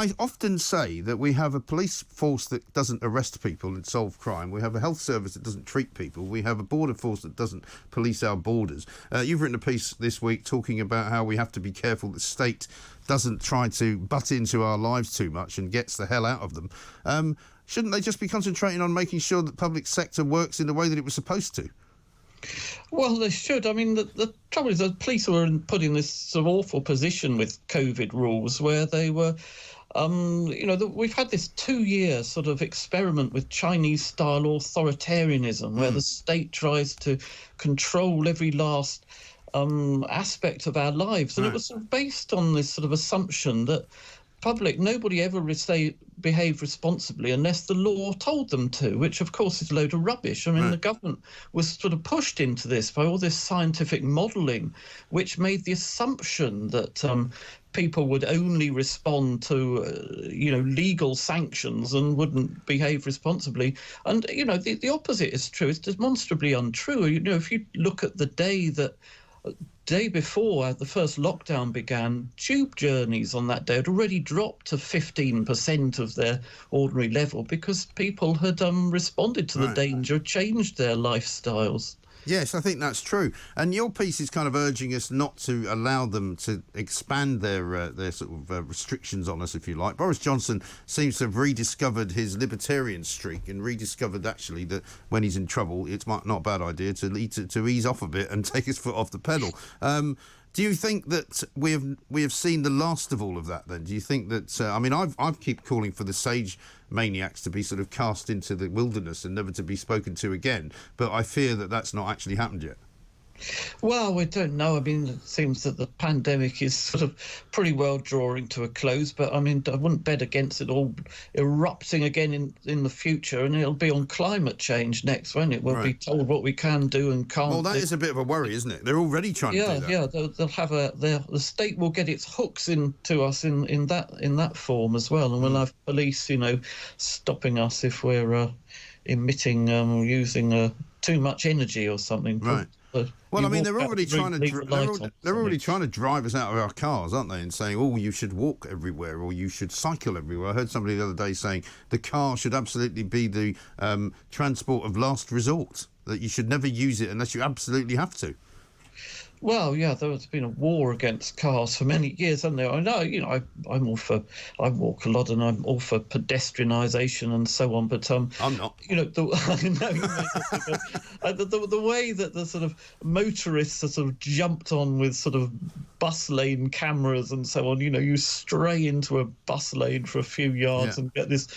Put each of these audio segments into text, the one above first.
I often say that we have a police force that doesn't arrest people and solve crime. We have a health service that doesn't treat people. We have a border force that doesn't police our borders. You've written a piece this week talking about how we have to be careful the state doesn't try to butt into our lives too much and gets the hell out of them. Shouldn't they just be concentrating on making sure that public sector works in the way that it was supposed to? Well, they should. I mean, the trouble is the police were put in this sort of awful position with COVID rules where they were, we've had this 2-year sort of experiment with Chinese-style authoritarianism where the state tries to control every last aspect of our lives. And it was sort of based on this sort of assumption that nobody ever behaved responsibly unless the law told them to, which of course is a load of rubbish. I mean, the government was sort of pushed into this by all this scientific modelling, which made the assumption that people would only respond to, legal sanctions and wouldn't behave responsibly. And, the opposite is true. It's demonstrably untrue. If you look at the day before the first lockdown began, tube journeys on that day had already dropped to 15% of their ordinary level because people had responded to the danger, changed their lifestyles. Yes, I think that's true. And your piece is kind of urging us not to allow them to expand their sort of restrictions on us, if you like. Boris Johnson seems to have rediscovered his libertarian streak and rediscovered actually that when he's in trouble, it's not a bad idea to ease off a bit and take his foot off the pedal. Do you think that we have seen the last of all of that then? Do you think that... I've keep calling for the sage maniacs to be sort of cast into the wilderness and never to be spoken to again, but I fear that that's not actually happened yet. Well, we don't know. I mean, it seems that the pandemic is sort of pretty well drawing to a close, but I mean, I wouldn't bet against it all erupting again in the future, and it'll be on climate change next, won't it? We'll be told what we can do and can't do. Well, that is a bit of a worry, isn't it? They're already trying to do that. Yeah, they'll have the state will get its hooks into us in that form as well, and we'll have police, stopping us if we're emitting using too much energy or something. Right. Well, I mean, they're already trying to drive us out of our cars, aren't they? And saying, oh, you should walk everywhere or you should cycle everywhere. I heard somebody the other day saying the car should absolutely be the transport of last resort, that you should never use it unless you absolutely have to. Well, yeah, there's been a war against cars for many years, hasn't there? I know, I'm all for, I walk a lot and I'm all for pedestrianisation and so on, but I'm not. The way that the sort of motorists are sort of jumped on with sort of bus lane cameras and so on, you stray into a bus lane for a few yards and get this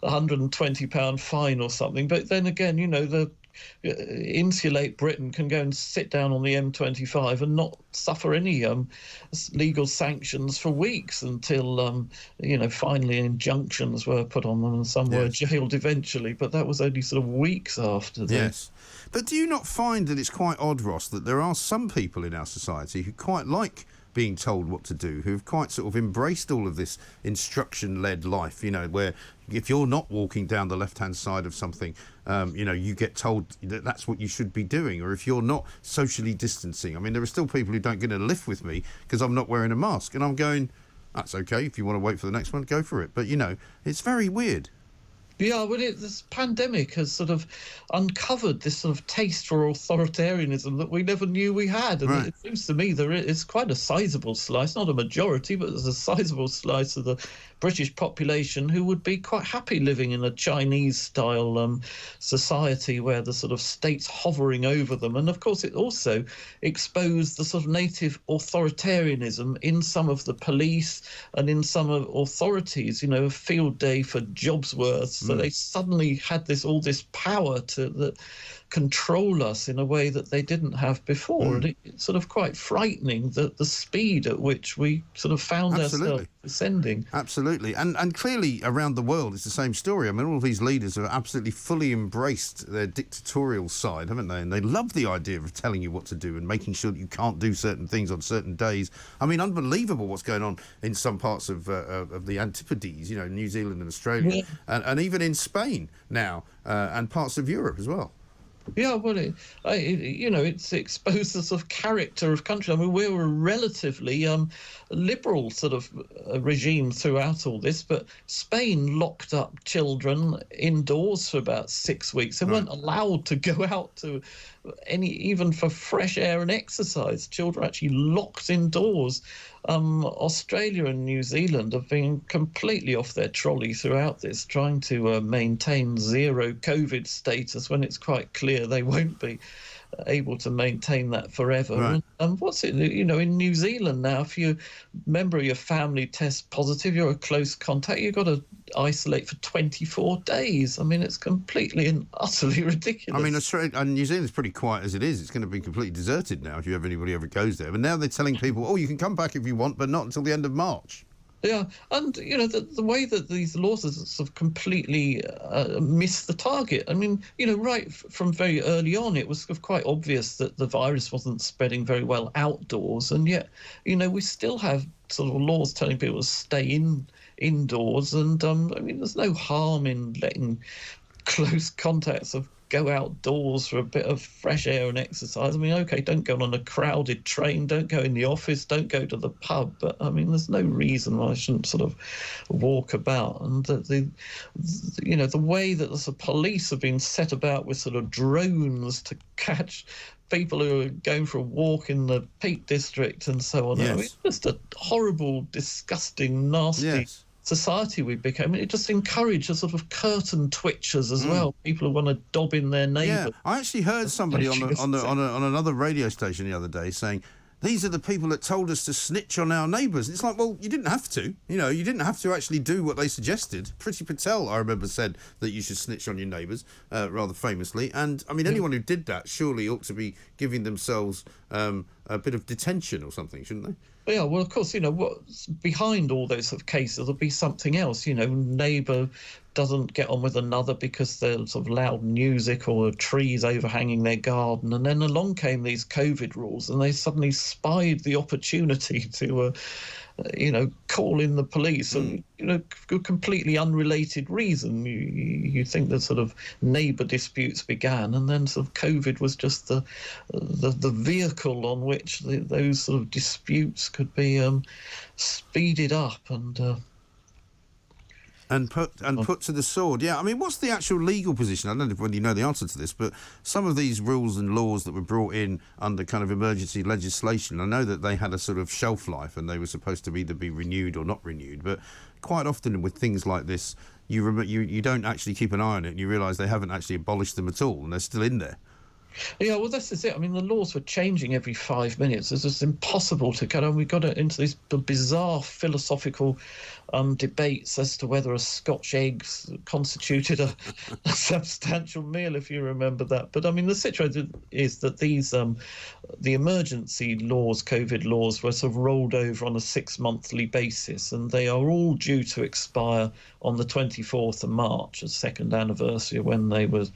£120 fine or something. But then again, the Insulate Britain can go and sit down on the M25 and not suffer any legal sanctions for weeks until finally injunctions were put on them and some were jailed eventually, but that was only sort of weeks after that. Yes. But do you not find that it's quite odd, Ross, that there are some people in our society who quite like being told what to do, who've quite sort of embraced all of this instruction-led life, where if you're not walking down the left-hand side of something, you get told that that's what you should be doing, or if you're not socially distancing. I mean, there are still people who don't get a lift with me because I'm not wearing a mask, and I'm going, that's okay, if you want to wait for the next one, go for it. But, it's very weird. Yeah, well, this pandemic has sort of uncovered this sort of taste for authoritarianism that we never knew we had. And it seems to me there is quite a sizable slice, not a majority, but there's a sizable slice of the British population who would be quite happy living in a Chinese-style society where the sort of state's hovering over them. And, of course, it also exposed the sort of native authoritarianism in some of the police and in some of authorities, a field day for Jobsworth. So they suddenly had all this power that control us in a way that they didn't have before. And it's sort of quite frightening that the speed at which we sort of found ourselves ascending. Absolutely. And clearly around the world it's the same story. I mean, all of these leaders have absolutely fully embraced their dictatorial side, haven't they? And they love the idea of telling you what to do and making sure that you can't do certain things on certain days. I mean, unbelievable what's going on in some parts of the Antipodes, New Zealand and Australia, and even in Spain now, and parts of Europe as well. Yeah, well, it's exposed the sort of character of country. I mean, we were a relatively liberal sort of regime throughout all this, but Spain locked up children indoors for about 6 weeks. They weren't allowed to go out to even for fresh air and exercise. Children were actually locked indoors. Australia and New Zealand have been completely off their trolley throughout this, trying to maintain zero COVID status when it's quite clear they won't be able to maintain that forever. Right. And what's it, in New Zealand now, if you member of your family tests positive, you're a close contact, you've got to isolate for 24 days. I mean, it's completely and utterly ridiculous. I mean, Australia and New Zealand's pretty quiet as it is. It's going to be completely deserted now if anybody ever goes there. But now they're telling people, oh, you can come back if you want, but not until the end of March. Yeah, and the way that these laws have sort of completely missed the target. I mean, right from very early on, it was sort of quite obvious that the virus wasn't spreading very well outdoors, and yet, we still have sort of laws telling people to stay indoors. And I mean, there's no harm in letting close contacts go outdoors for a bit of fresh air and exercise. I mean, okay, don't go on a crowded train, don't go in the office, don't go to the pub, but I mean, there's no reason why I shouldn't sort of walk about. And the way that the police have been set about with sort of drones to catch people who are going for a walk in the Peak District and so on. Yes. I mean, it's just a horrible, disgusting, nasty. Yes. Society we became. It just encouraged a sort of curtain twitchers as well. People who want to dob in their neighbour. Yeah, I actually heard somebody on another radio station the other day saying, these are the people that told us to snitch on our neighbours. It's like, well, you didn't have to. You didn't have to actually do what they suggested. Priti Patel, I remember, said that you should snitch on your neighbours, rather famously. And, I mean, anyone who did that surely ought to be giving themselves a bit of detention or something, shouldn't they? Yeah, well, of course, what's behind all those sort of cases, there'll be something else. Neighbour doesn't get on with another because there's sort of loud music or trees overhanging their garden. And then along came these COVID rules, and they suddenly spied the opportunity to call in the police, and for a completely unrelated reason. You think that sort of neighbour disputes began, and then sort of COVID was just the vehicle on which those sort of disputes could be speeded up and put to the sword. Yeah, I mean, what's the actual legal position? I don't know whether you know the answer to this, but some of these rules and laws that were brought in under kind of emergency legislation, I know that they had a sort of shelf life and they were supposed to either be renewed or not renewed. But quite often with things like this, you don't actually keep an eye on it and you realise they haven't actually abolished them at all and they're still in there. Yeah, well, this is it. I mean, the laws were changing every 5 minutes. It's just impossible to get on. We got into these bizarre philosophical debates as to whether a Scotch egg constituted a substantial meal, if you remember that. But I mean, the situation is that these the emergency laws, COVID laws, were sort of rolled over on a 6-monthly basis, and they are all due to expire on the 24th of March, a second anniversary of when they were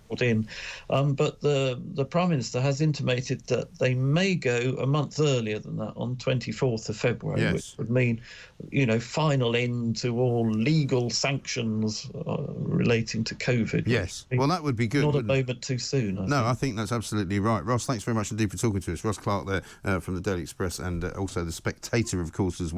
put in. But the Prime Minister has intimated that they may go a month earlier than that, on 24th of February, yes, which would mean, final end to all legal sanctions relating to COVID. Yes, well, that would be good. Not a moment too soon. I think that's absolutely right. Ross, thanks very much indeed for talking to us. Ross Clark there from the Daily Express and also the Spectator, of course, as well.